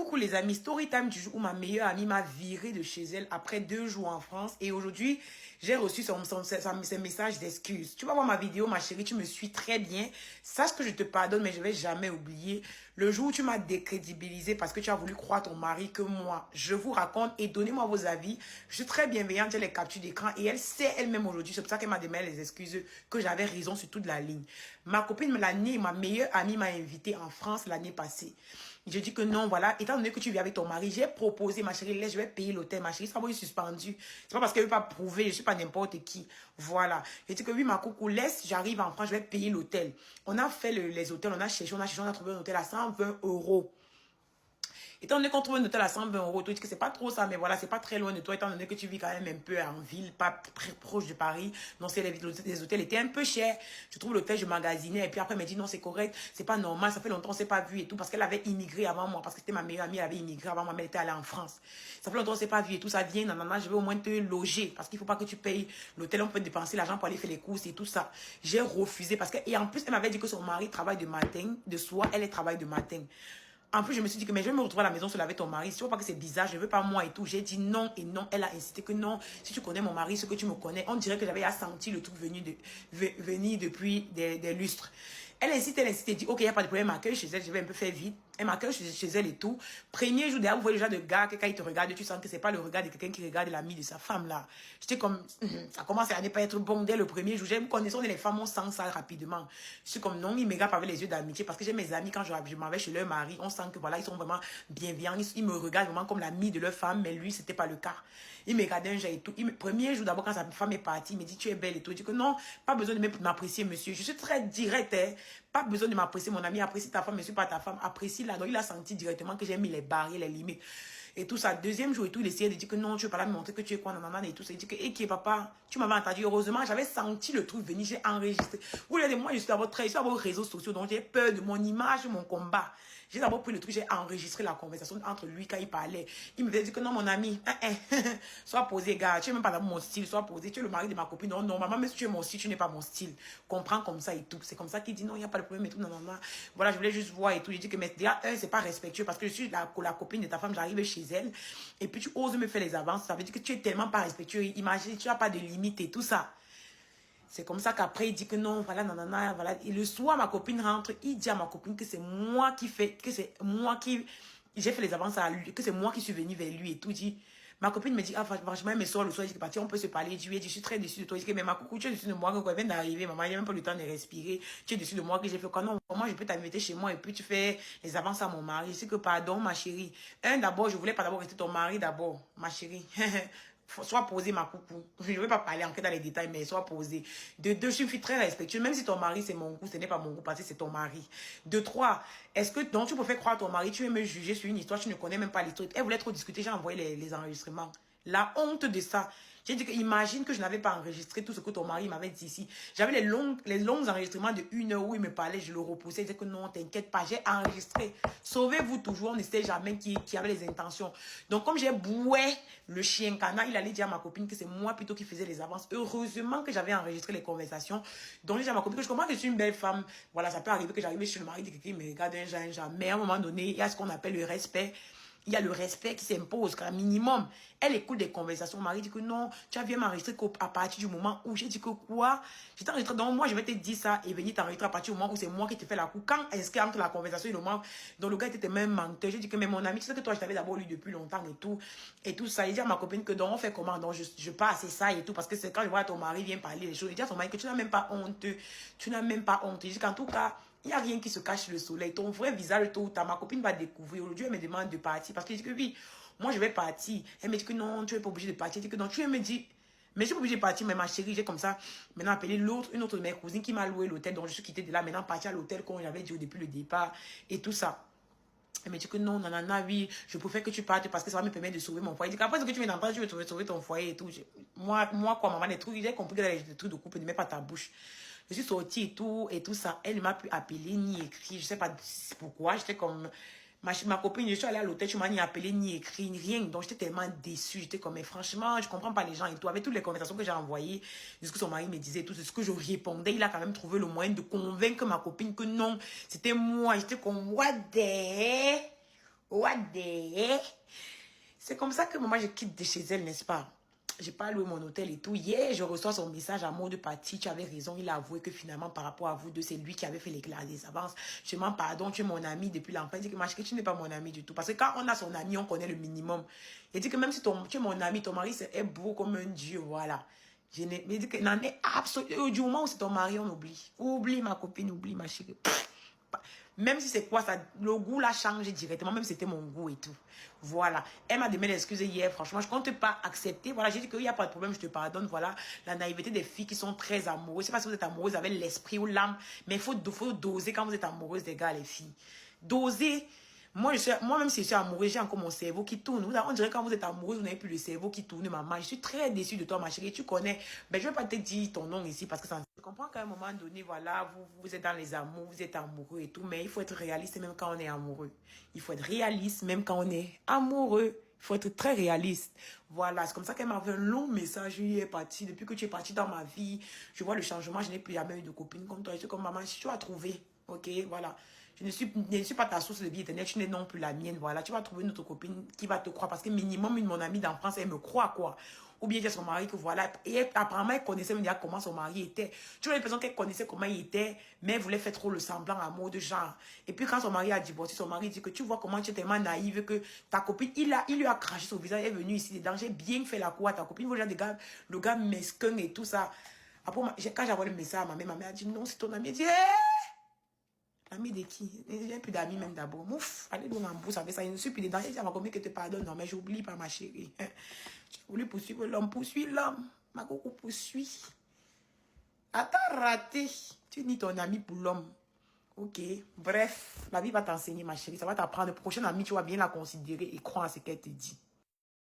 Coucou les amis, story time du jour où ma meilleure amie m'a viré de chez elle après 2 jours en France et aujourd'hui j'ai reçu ses messages d'excuses. Tu vas voir ma vidéo ma chérie, tu me suis très bien. Sache que je te pardonne mais je vais jamais oublier le jour où tu m'as décrédibilisé parce que tu as voulu croire ton mari que moi. Je vous raconte et donnez-moi vos avis. Je suis très bienveillante, j'ai les captures d'écran et elle sait elle-même aujourd'hui, c'est pour ça qu'elle m'a demandé les excuses que j'avais raison sur toute la ligne. Ma copine l'année, ma meilleure amie m'a invitée en France l'année passée. Je dis que non, voilà, étant donné que tu vis avec ton mari, j'ai proposé, ma chérie, laisse, je vais payer l'hôtel, ma chérie, ça va être suspendu. C'est pas parce qu'elle veut pas prouver, je suis pas n'importe qui. Voilà. Je dis que oui, ma coucou, laisse, j'arrive en France, je vais payer l'hôtel. On a fait les hôtels, on a cherché, on a trouvé un hôtel à 120 euros. Étant donné qu'on trouve un hôtel à 120 euros, tu dis que c'est pas trop ça, mais voilà, c'est pas très loin de toi, étant donné que tu vis quand même un peu en ville, pas très proche de Paris. Non, c'est les hôtels étaient un peu chers. Je trouve l'hôtel, je magasinais, et puis après, elle m'a dit non, c'est correct, c'est pas normal, ça fait longtemps, on s'est pas vu et tout, parce qu'elle avait immigré avant moi, parce que c'était ma meilleure amie, elle avait immigré avant moi, mais elle était allée en France. Ça fait longtemps, on s'est pas vu et tout, ça vient, non, je vais au moins te loger, parce qu'il faut pas que tu payes l'hôtel, on peut dépenser l'argent pour aller faire les courses et tout ça. J'ai refusé, parce que, et en plus, elle m'avait dit que son mari travaille de matin, de soir, elle travaille de matin. En plus, je me suis dit que mais je vais me retrouver à la maison seule avec ton mari. Si tu vois pas que c'est bizarre, je veux pas moi et tout. J'ai dit non et non. Elle a insisté que non. Si tu connais mon mari, ce que tu me connais, on dirait que j'avais senti le truc venir depuis des lustres. Elle insiste, elle dit, ok, il n'y a pas de problème, m'accueille chez elle, je vais un peu faire vite. Elle m'accueille chez elle et tout. Premier jour, derrière, vous voyez déjà de gars que quand il te regarde, tu sens que c'est pas le regard de quelqu'un qui regarde l'ami de sa femme, là. J'étais comme, ça commence à ne pas être bon dès le premier jour. J'aime connaissance les femmes, on sent ça rapidement. Je suis comme, non, ils me regardent avec les yeux d'amitié parce que j'ai mes amis, quand je m'en vais chez leur mari, on sent que voilà, ils sont vraiment bienveillants. Ils me regardent vraiment comme l'ami de leur femme, mais lui, c'était pas le cas. Il me regardait un jour et tout. Premier jour, d'abord, quand sa femme est partie, il me dit, tu es belle et tout. Je dis que non, pas besoin de m'apprécier, monsieur. Je suis très direct, hein. Pas besoin de m'apprécier, mon ami. Apprécie ta femme, mais je suis pas ta femme. Apprécie-la. Donc, il a senti directement que j'ai mis les barrières, les limites. Et tout ça. Deuxième jour et tout, il essayait de dire que non, tu veux pas là me montrer que tu es quoi, nanana, et tout ça. Il dit que, qui est papa, tu m'avais entendu. Heureusement, j'avais senti le truc venir, j'ai enregistré. Vous voyez, moi, je suis sur vos réseaux sociaux, donc j'ai peur de mon image, mon combat. J'ai d'abord pris le truc, j'ai enregistré la conversation entre lui quand il parlait. Il me dit que non, mon ami, sois posé, gars, tu es même pas dans mon style, sois posé, tu es le mari de ma copine. Non, non, maman, mais si tu es mon style, tu n'es pas mon style. Comprends comme ça et tout. C'est comme ça qu'il dit non, il n'y a pas de problème et tout, non, non, non. Voilà, je voulais juste voir et tout. J'ai dit que, mais déjà, c'est pas respectueux parce que je suis la copine de ta femme, j'arrive chez elle et puis tu oses me faire les avances. Ça veut dire que tu es tellement pas respectueux. Imagine, tu n'as pas de limite et tout ça. C'est comme ça qu'après, il dit que non, voilà, nanana, voilà. Et le soir, ma copine rentre, il dit à ma copine que c'est moi qui fais, que c'est moi qui, j'ai fait les avances à lui, que c'est moi qui suis venue vers lui et tout. Dit, ma copine me dit, ah, franchement, mes soeurs, le soir, il dit, parti, on peut se parler. Je lui ai dit, je suis très déçue de toi. Il dit, mais ma coucou, tu es déçue de moi, quand elle vient d'arriver, maman, il n'y a même pas le temps de respirer. Tu es déçue de moi, que j'ai fait quoi? Non, comment je peux t'inviter chez moi et puis tu fais les avances à mon mari? Je sais que pardon, ma chérie. D'abord, je voulais pas d'abord rester ton mari d'abord, ma chérie. Sois posé, ma coucou. Je ne vais pas parler encore dans les détails, mais sois posé. De deux, je suis une fille très respectueuse. Même si ton mari, c'est mon goût, ce n'est pas mon goût, parce que c'est ton mari. De trois, est-ce que, donc, tu peux faire croire à ton mari, tu veux me juger sur une histoire, tu ne connais même pas l'histoire. Elle voulait trop discuter, j'ai envoyé les enregistrements. La honte de ça. J'ai dit que imagine que je n'avais pas enregistré tout ce que ton mari m'avait dit ici. J'avais les longs enregistrements de 1 heure où il me parlait, je le repoussais, il disait que non, t'inquiète pas, j'ai enregistré. Sauvez-vous toujours, on ne sait jamais qui avait les intentions. Donc comme j'ai boué le chien cana, il allait dire à ma copine que c'est moi plutôt qui faisais les avances. Heureusement que j'avais enregistré les conversations. Donc j'ai dit à ma copine que je comprends que je suis une belle femme. Voilà, ça peut arriver que j'arrive chez le mari de quelqu'un, il me regarde un genre. Mais à un moment donné, il y a ce qu'on appelle le respect. Il y a le respect qui s'impose, quand minimum. Elle écoute des conversations. Mon mari dit que non, tu as bien m'enregistrer à partir du moment où j'ai dit que quoi? Je t'ai enregistré. Donc, moi, je vais te dire ça et venir t'enregistrer à partir du moment où c'est moi qui te fais la coup. Quand est-ce qu'il y a entre la conversation et le moment dont le gars était même menteur? J'ai dit que, mais mon ami, tu sais que toi, je t'avais d'abord lu depuis longtemps et tout ça. Il dit à ma copine que, donc, on fait comment? Donc, je passe ça et tout, parce que c'est quand je vois ton mari vient parler des choses. Il dit à son mari que tu n'as même pas honte. Tu n'as même pas honte. Il dit qu'en tout cas, il n'y a rien qui se cache sur le soleil. Ton vrai visage, tôt ou tard, ma copine va découvrir. Aujourd'hui, elle me demande de partir. Parce qu'elle dit que oui, moi, je vais partir. Elle me dit que non, tu n'es pas obligé de partir. Elle dit que non, tu me dis, mais je suis pas obligée de partir, mais ma chérie, j'ai comme ça, maintenant appelé une autre de mes cousines qui m'a loué l'hôtel. Donc, je suis quittée de là, maintenant partie à l'hôtel, comme j'avais dit depuis le départ, et tout ça. Elle me dit que non, nanana, oui, je préfère que tu partes parce que ça va me permettre de sauver mon foyer. Elle dit qu'après ce que tu viens d'entendre, tu veux sauver ton foyer et tout. Moi, quoi, maman, les trucs, j'ai compris que les trucs de couple, ne mets pas ta bouche. Je suis sortie et tout ça. Elle ne m'a plus appelé ni écrit. Je sais pas pourquoi. J'étais comme, ma copine, je suis allée à l'hôtel, tu m'as ni appelé, ni écrit, ni rien. Donc, j'étais tellement déçue. J'étais comme, mais franchement, je comprends pas les gens et tout. Avec toutes les conversations que j'ai envoyées, de ce que son mari me disait, tout ce que je répondais, il a quand même trouvé le moyen de convaincre ma copine que non, c'était moi. J'étais comme, what the... What the heck? C'est comme ça que moi, je quitte de chez elle, n'est-ce pas? J'ai pas loué mon hôtel et tout. Hier, je reçois son message à mot de partie. Tu avais raison. Il a avoué que finalement, par rapport à vous deux, c'est lui qui avait fait l'éclat des avances. Je demande pardon. Tu es mon ami depuis l'enfant. Il dit que ma chérie, tu n'es pas mon ami du tout. Parce que quand on a son ami, on connaît le minimum. Il dit que même si tu es mon ami, ton mari est beau comme un dieu. Voilà. Mais il dit que n'en est absolument. Du moment où c'est ton mari, on oublie. Oublie ma copine, oublie ma chérie. Même si c'est quoi, ça, le goût l'a changé directement, même si c'était mon goût et tout. Voilà. Elle m'a demandé d'excuser hier, franchement, je ne compte pas accepter. Voilà, j'ai dit qu'il n'y a pas de problème, je te pardonne. Voilà, la naïveté des filles qui sont très amoureuses. Je sais pas si vous êtes amoureuse avec l'esprit ou l'âme, mais il faut doser quand vous êtes amoureuse des gars, les filles. Doser. Moi-même, si je suis amoureuse, j'ai encore mon cerveau qui tourne. On dirait que quand vous êtes amoureuse, vous n'avez plus le cerveau qui tourne, maman. Je suis très déçue de toi, ma chérie. Tu connais. Ben, je ne vais pas te dire ton nom ici parce que ça. Je comprends qu'à un moment donné, voilà, vous êtes dans les amours, vous êtes amoureux et tout, mais il faut être réaliste même quand on est amoureux. Il faut être réaliste même quand on est amoureux. Il faut être très réaliste. Voilà, c'est comme ça qu'elle m'a fait un long message. Je est parti. Depuis que tu es parti dans ma vie, je vois le changement. Je n'ai plus jamais eu de copine comme toi. Je suis comme maman, tu as trouvé. Ok, voilà. Je ne suis pas ta source de vie éternelle, tu n'es non plus la mienne. Voilà, tu vas trouver une autre copine qui va te croire. Parce que minimum, une mon amie d'enfance, elle me croit, quoi. Ou bien j'ai son mari que voilà. Et apparemment, elle connaissait même déjà comment son mari était. Tu vois l'impression qu'elle connaissait comment il était, mais elle voulait faire trop le semblant à mot de genre. Et puis quand son mari a divorcé, son mari dit que tu vois comment tu es tellement naïve que ta copine, il lui a craché son visage, elle est venue ici dedans. J'ai bien fait la cour à ta copine. Vous voyez, le gars mesquin et tout ça. Après, quand j'ai envoyé le message à ma mère a dit non, c'est ton ami. Elle dit, ami de qui? J'ai plus d'amis même d'abord. Mouf, allez donc en bourse avec ça. Je ne suis plus dedans. J'ai dit à ma copine que te pardonne. Non, mais j'oublie pas ma chérie. Tu voulais poursuivre l'homme. Poursuis l'homme. Ma coco poursuit. Attends, raté. Tu dis ton ami pour l'homme. Ok. Bref, la vie va t'enseigner, ma chérie. Ça va t'apprendre. Le prochain ami, tu vas bien la considérer et croire à ce qu'elle te dit.